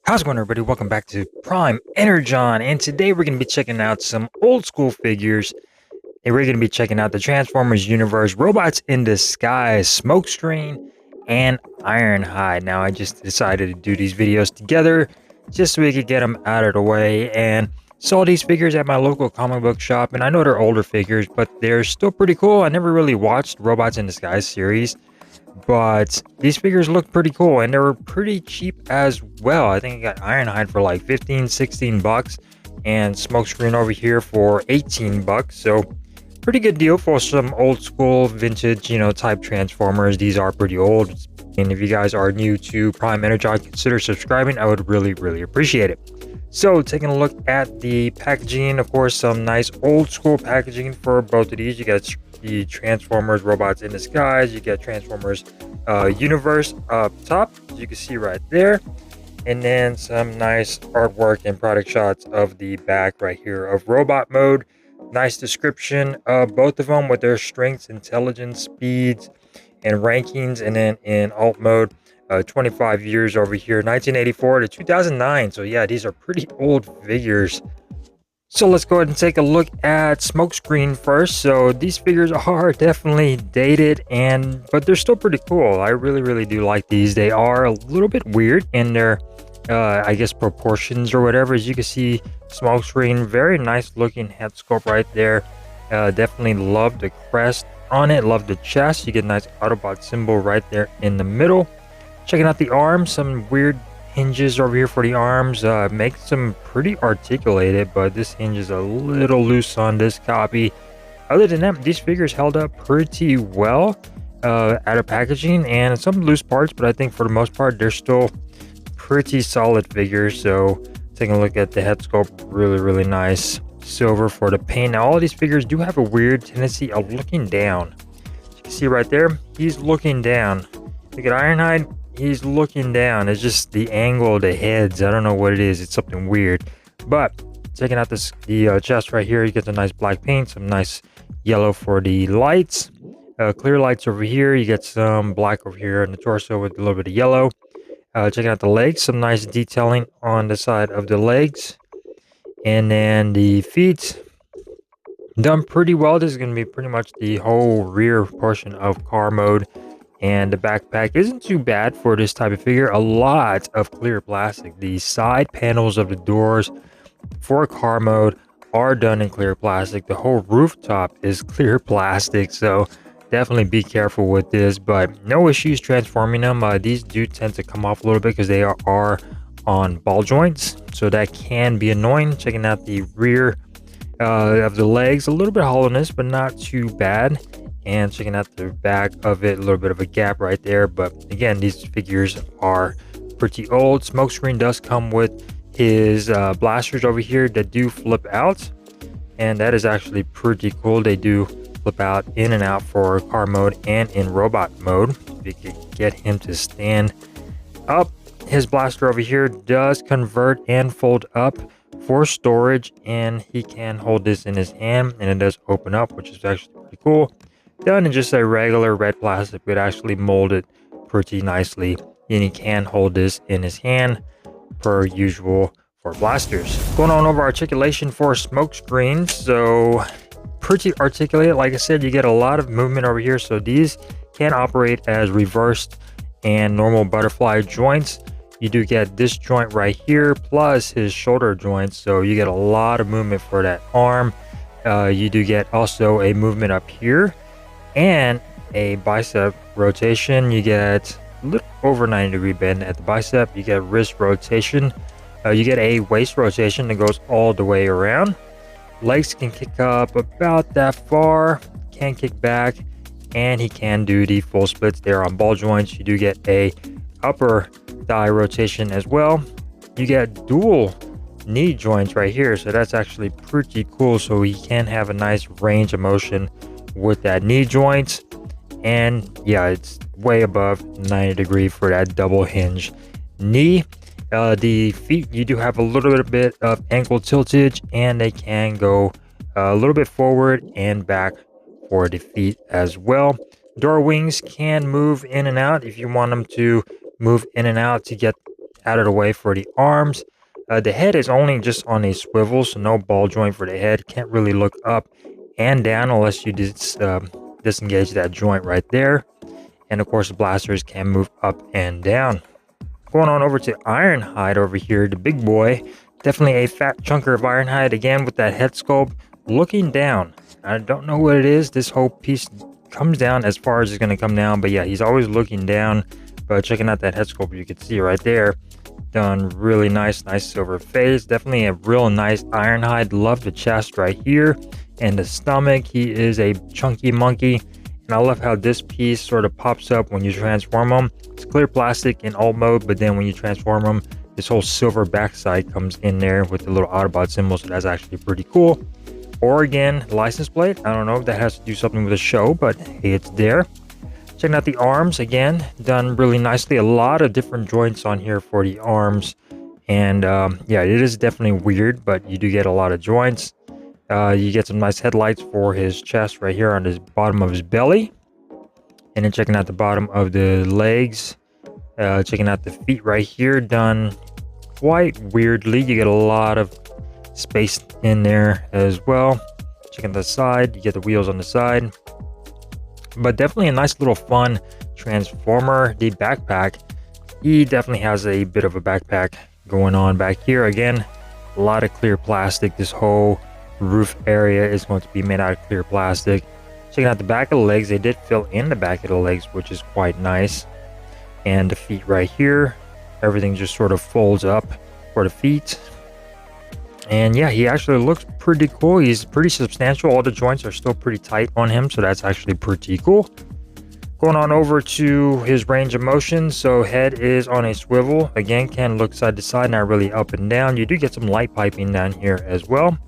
How's it going, everybody? Welcome back to Prime Energon, and today we're going to be checking out some old school figures, and we're going to be checking out the Transformers universe, Robots in Disguise, Smokescreen, and Ironhide. Now, I just decided to do these videos together just so we could get them out of the way, and saw these figures at my local comic book shop, and I know they're older figures, but they're still pretty cool. I never really watched Robots in Disguise series, but these figures look pretty cool, and they were pretty cheap as well. I think I got Ironhide for like 15, 16 bucks, and Smokescreen over here for 18 bucks. So pretty good deal for some old school vintage, type Transformers. These are pretty old. And if you guys are new to Prime Energon, consider subscribing. I would really appreciate it. So taking a look at the packaging, of course, some nice old school packaging for both of these. You got the Transformers Robots in Disguise. You get Transformers Universe up top, as you can see right there. And then some nice artwork and product shots of the back right here of Robot Mode. Nice description of both of them with their strengths, intelligence, speeds, and rankings. And then in alt mode, 25 years over here, 1984 to 2009. So yeah, these are pretty old figures. So let's go ahead and take a look at Smokescreen first. So these figures are definitely dated, but they're still pretty cool. I really do like these. They are a little bit weird in their I guess proportions or whatever. As you can see, Smokescreen, very nice looking head sculpt right there. Definitely love the crest on it, love the chest. You get a nice Autobot symbol right there in the middle. Checking out the arms, some weird hinges over here for the arms. Makes them pretty articulated, but this hinge is a little loose on this copy. Other than that, these figures held up pretty well out of packaging, and some loose parts, but I think for the most part they're still pretty solid figures. So taking a look at the head sculpt, really nice silver for the paint. Now all of these figures do have a weird tendency of looking down. You can see right there, he's looking down. Look at Ironhide, he's looking down. It's just the angle of the heads. I don't know what it is. It's something weird. But checking out the chest right here, you get the nice black paint, some nice yellow for the lights, clear lights over here. You get some black over here in the torso with a little bit of yellow. Checking out the legs, some nice detailing on the side of the legs. And then the feet, done pretty well. This is going to be pretty much the whole rear portion of car mode. And the backpack isn't too bad for this type of figure. A lot of clear plastic. The side panels of the doors for car mode are done in clear plastic. The whole rooftop is clear plastic. So definitely be careful with this, but no issues transforming them. These do tend to come off a little bit because they are on ball joints, so that can be annoying. Checking out the rear of the legs, a little bit of hollowness, but not too bad. And checking out the back of it, a little bit of a gap right there. But again, these figures are pretty old. Smokescreen does come with his blasters over here that do flip out, and that is actually pretty cool. They do flip out in and out for car mode and in robot mode. If you could get him to stand up. His blaster over here does convert and fold up for storage, and he can hold this in his hand and it does open up, which is actually pretty cool. Done in just a regular red plastic, but actually molded pretty nicely, and he can hold this in his hand per usual for blasters. Going on over articulation for Smokescreen. So pretty articulated. Like I said, you get a lot of movement over here, so these can operate as reversed and normal butterfly joints. You do get this joint right here plus his shoulder joints, so you get a lot of movement for that arm. You do get also a movement up here and a bicep rotation. You get a little over 90-degree bend at the bicep. You get wrist rotation. You get a waist rotation that goes all the way around. Legs can kick up about that far, can kick back, and he can do the full splits there on ball joints. You do get a upper thigh rotation as well. You get dual knee joints right here, so that's actually pretty cool. So he can have a nice range of motion with that knee joint, and yeah, it's way above 90-degree for that double hinge knee. The feet, you do have a little bit of ankle tiltage, and they can go a little bit forward and back for the feet as well. Door wings can move in and out if you want them to move in and out to get out of the way for the arms. The head is only just on a swivel, so no ball joint for the head. Can't really look up and down unless you disengage that joint right there. And of course, the blasters can move up and down. Going on over to Ironhide over here, the big boy. Definitely a fat chunker of Ironhide, again with that head sculpt looking down. I don't know what it is. This whole piece comes down as far as it's going to come down, but yeah, he's always looking down. But checking out that head sculpt, you can see right there, done really nice silver face. Definitely a real nice Ironhide. Love the chest right here and the stomach. He is a chunky monkey, and I love how this piece sort of pops up when you transform him. It's clear plastic in alt mode, but then when you transform him, this whole silver backside comes in there with the little Autobot symbol, so that's actually pretty cool. Oregon license plate. I don't know if that has to do something with the show, but hey, it's there. Checking out the arms, again, done really nicely. A lot of different joints on here for the arms. And yeah, it is definitely weird, but you do get a lot of joints. You get some nice headlights for his chest right here on the bottom of his belly. And then checking out the bottom of the legs. Checking out the feet right here, done quite weirdly. You get a lot of space in there as well. Checking the side, you get the wheels on the side. But definitely a nice little fun transformer. The backpack, he definitely has a bit of a backpack going on back here. Again, a lot of clear plastic. This whole roof area is going to be made out of clear plastic. Checking out the back of the legs, they did fill in the back of the legs, which is quite nice. And the feet right here, everything just sort of folds up for the feet. And yeah, he actually looks pretty cool. He's pretty substantial. All the joints are still pretty tight on him, so that's actually pretty cool. Going on over to his range of motion. So head is on a swivel. Again, can look side to side, not really up and down. You do get some light piping down here as well.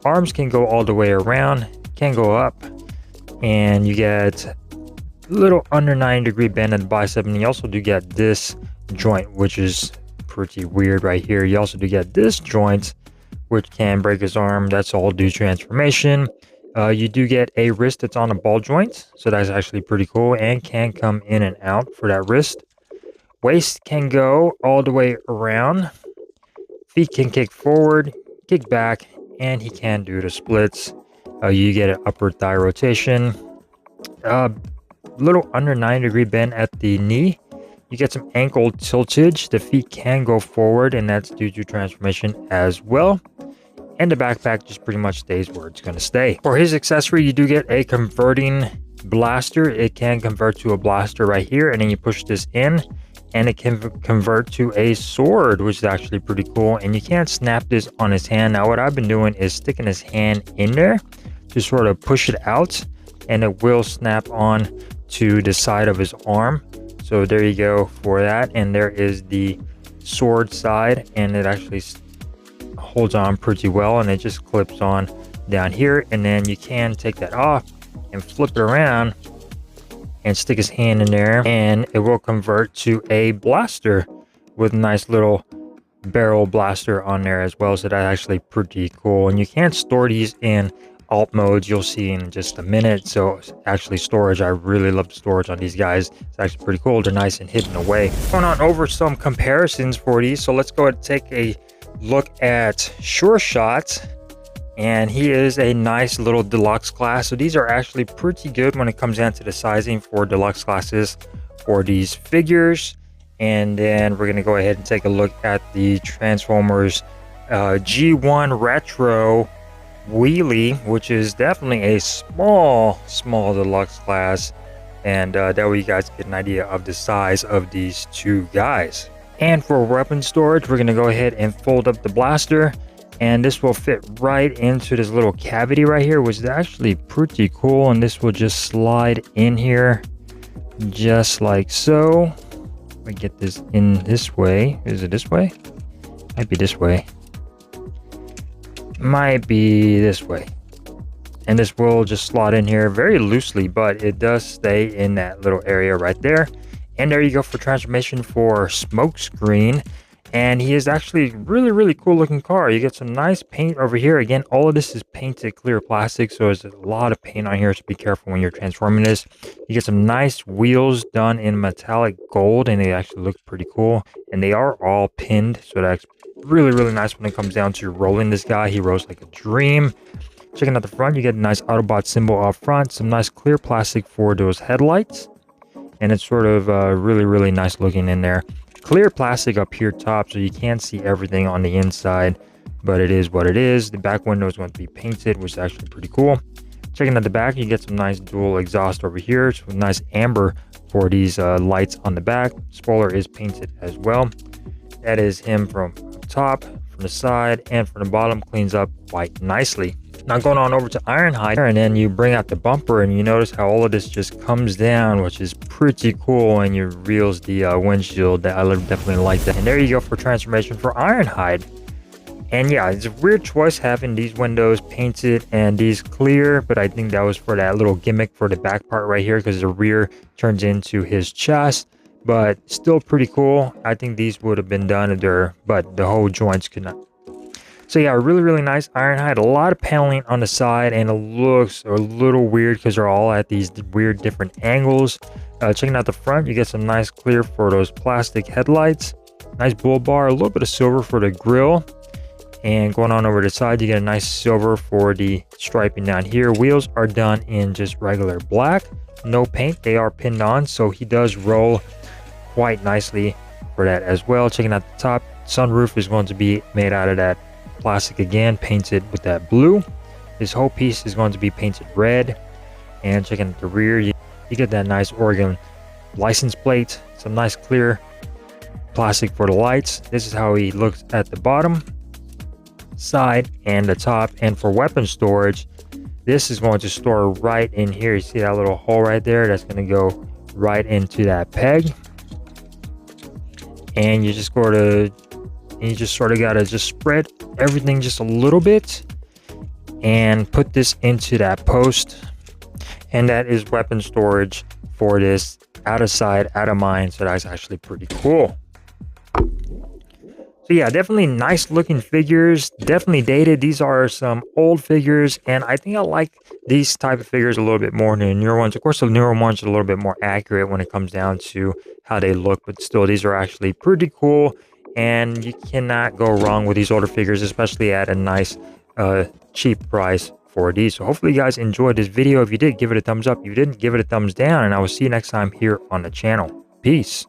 Arms can go all the way around, can go up. And you get a little under 90-degree bend in the bicep. And you also do get this joint, which is pretty weird right here. You also do get this joint, which can break his arm. That's all due transformation. You do get a wrist that's on a ball joint, so that's actually pretty cool, and can come in and out for that wrist. Waist can go all the way around. Feet can kick forward, kick back, and he can do the splits. You get an upper thigh rotation. Little under 90-degree bend at the knee. You get some ankle tiltage. The feet can go forward, and that's due to transformation as well. And the backpack just pretty much stays where it's going to stay. For his accessory, you do get a converting blaster. It can convert to a blaster right here, and then you push this in, and it can convert to a sword, which is actually pretty cool. And you can't snap this on his hand. Now, what I've been doing is sticking his hand in there to sort of push it out, and it will snap on to the side of his arm. So there you go for that. And there is the sword side, and it actually holds on pretty well, and it just clips on down here. And then you can take that off and flip it around and stick his hand in there, and it will convert to a blaster with a nice little barrel blaster on there as well. So that's actually pretty cool. And you can store these in alt modes, you'll see in just a minute. So actually storage, I really love the storage on these guys. It's actually pretty cool. They're nice and hidden away. Going on over some comparisons for these, so let's go ahead and take a look at Sure Shot. And he is a nice little deluxe class. So these are actually pretty good when it comes down to the sizing for deluxe classes for these figures. And then we're going to go ahead and take a look at the Transformers G1 Retro Wheelie, which is definitely a small deluxe class. And that way you guys get an idea of the size of these two guys. And for weapon storage, we're going to go ahead and fold up the blaster. And this will fit right into this little cavity right here, which is actually pretty cool. And this will just slide in here just like so. We get this in this way. Is it this way? Might be this way. Might be this way. And this will just slot in here very loosely, but it does stay in that little area right there. And there you go for transformation for Smokescreen. And he is actually really cool looking car. You get some nice paint over here. Again, all of this is painted clear plastic, so there's a lot of paint on here, so be careful when you're transforming this. You get some nice wheels done in metallic gold, and they actually look pretty cool. And they are all pinned, so that's really nice when it comes down to rolling this guy. He rolls like a dream. Checking out the front, you get a nice Autobot symbol up front, some nice clear plastic for those headlights. And it's sort of really nice looking in there. Clear plastic up here top, so you can't see everything on the inside, but it is what it is. The back window is going to be painted, which is actually pretty cool. Checking out the back, you get some nice dual exhaust over here, so nice amber for these lights on the back. Spoiler is painted as well. That is him from top, from the side, and from the bottom. Cleans up quite nicely. Now going on over to Ironhide, and then you bring out the bumper, and you notice how all of this just comes down, which is pretty cool, and you reveals the windshield. I definitely like that. And there you go for transformation for Ironhide. And yeah, it's a weird choice having these windows painted and these clear, but I think that was for that little gimmick for the back part right here, because the rear turns into his chest. But still pretty cool. I think these would have been done there, but the whole joints could not. So yeah, really nice Ironhide. A lot of paneling on the side, and it looks a little weird because they're all at these weird different angles. Checking out the front, you get some nice clear for those plastic headlights. Nice bull bar, a little bit of silver for the grill. And going on over the side, you get a nice silver for the striping down here. Wheels are done in just regular black. No paint, they are pinned on, so he does roll quite nicely for that as well. Checking out the top, sunroof is going to be made out of that plastic again, painted with that blue. This whole piece is going to be painted red. And checking out the rear, you get that nice Oregon license plate, some nice clear plastic for the lights. This is how he looks at the bottom, side, and the top. And for weapon storage, this is going to store right in here. You see that little hole right there? That's going to go right into that peg. And you just sort of gotta just spread everything just a little bit and put this into that post. And that is weapon storage for this. Out of sight, out of mind. So that's actually pretty cool. So yeah, definitely nice looking figures. Definitely dated. These are some old figures, and I think I like these type of figures a little bit more than the newer ones. Of course, the newer ones are a little bit more accurate when it comes down to how they look, but still, these are actually pretty cool. And you cannot go wrong with these older figures, especially at a nice cheap price for these. So hopefully you guys enjoyed this video. If you did, give it a thumbs up. If you didn't, give it a thumbs down, and I will see you next time here on the channel. Peace.